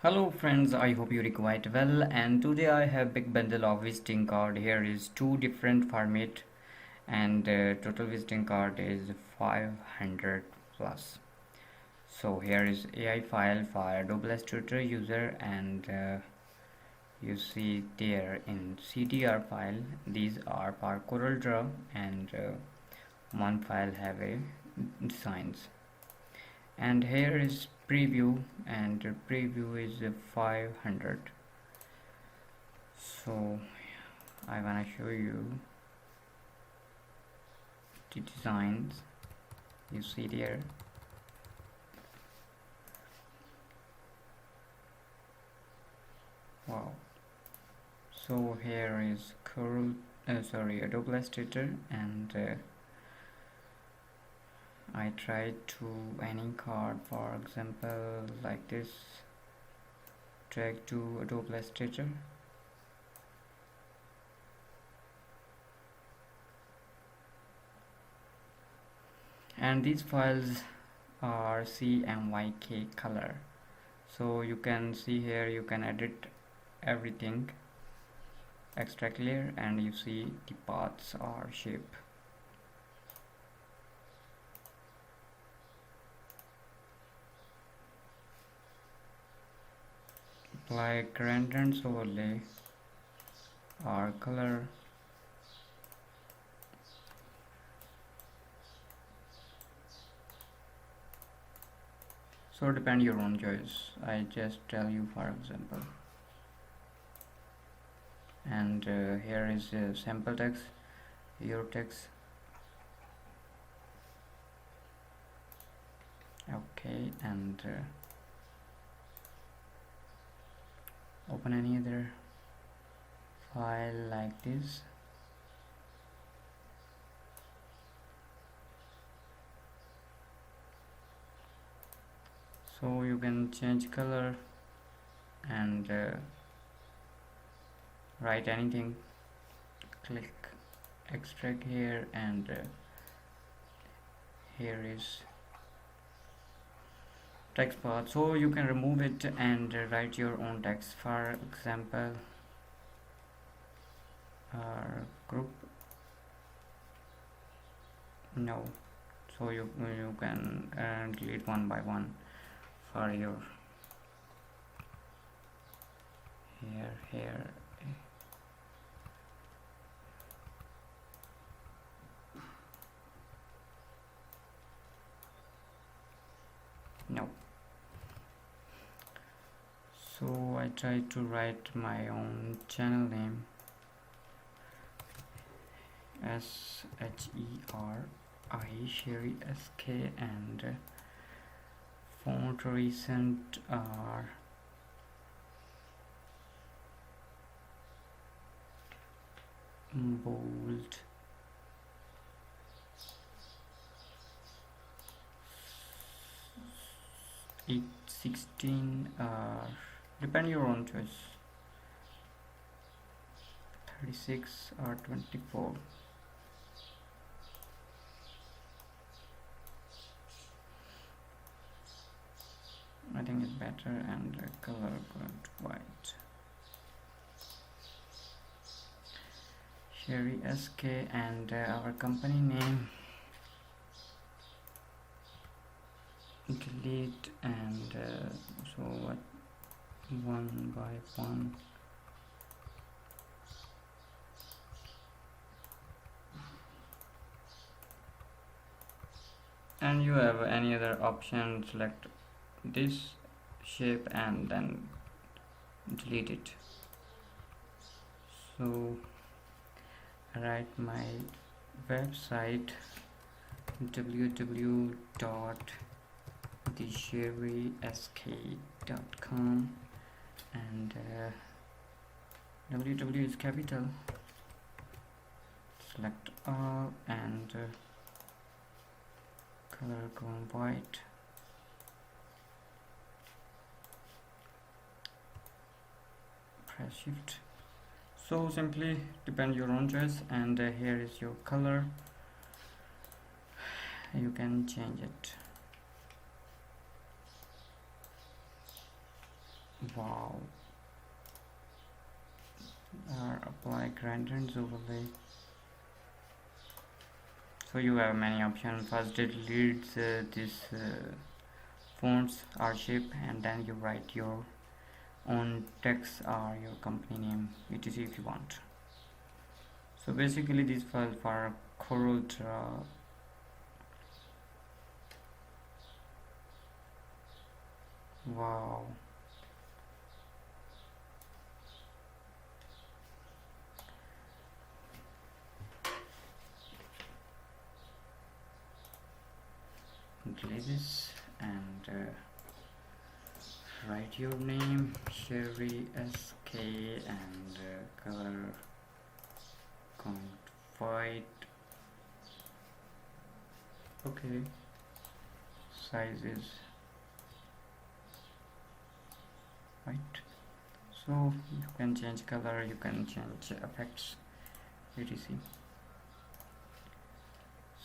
Hello friends, I hope you're quite well, and today I have big bundle of visiting card. Here is two different format, and total visiting card is 500 plus. So here is AI file for Adobe Illustrator user, and you see there in CDR file these are for Corel Draw, and one file have a designs, and here is preview, and preview is 500. So I wanna show you the designs. You see there. Wow. So here is Adobe Illustrator, and I tried to any card, for example like this, drag to Adobe Illustrator, and these files are CMYK color. So you can see here, you can edit everything, extract layer, and you see the paths or shape. Apply gradient overlay or color. So depend your own choice. I just tell you for example. And here is sample text, your text. Okay, and open any other file like this. So you can change color and write anything. Click extract here, and here is text path, so you can remove it and write your own text. For example, group no, so you can delete one by one for your here. No. So I try to write my own channel name, Sheri SK, and font recent are bold, eight 16 depend your own choice, 36 or 24. I think it's better, and the color going to white. Sheri SK, and our company name, delete, and so what, one by one. And you have any other option, select this shape and then delete it. So write my website www.thesherisk.com, and www is capital, select all, and color going white. Press shift. So simply depend your own choice, and here is your color, you can change it. Wow. Apply gradient overlay. So you have many options. First it reads this fonts or shape, and then you write your own text or your company name etc if you want. So basically these files for Corel Draw. Wow. Delete this and write your name Sheri SK and color white. Okay, size is white. So you can change color, you can change effects etc.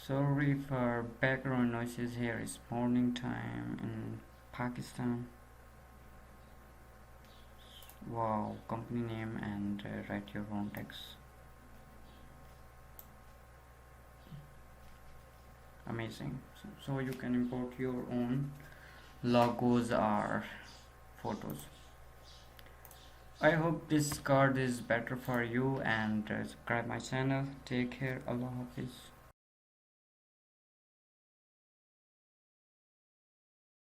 Sorry for background noises. Here is morning time in Pakistan. Wow, company name and write your own text. Amazing. So you can import your own logos or photos. I hope this card is better for you, and subscribe my channel. Take care. Allah Hafiz.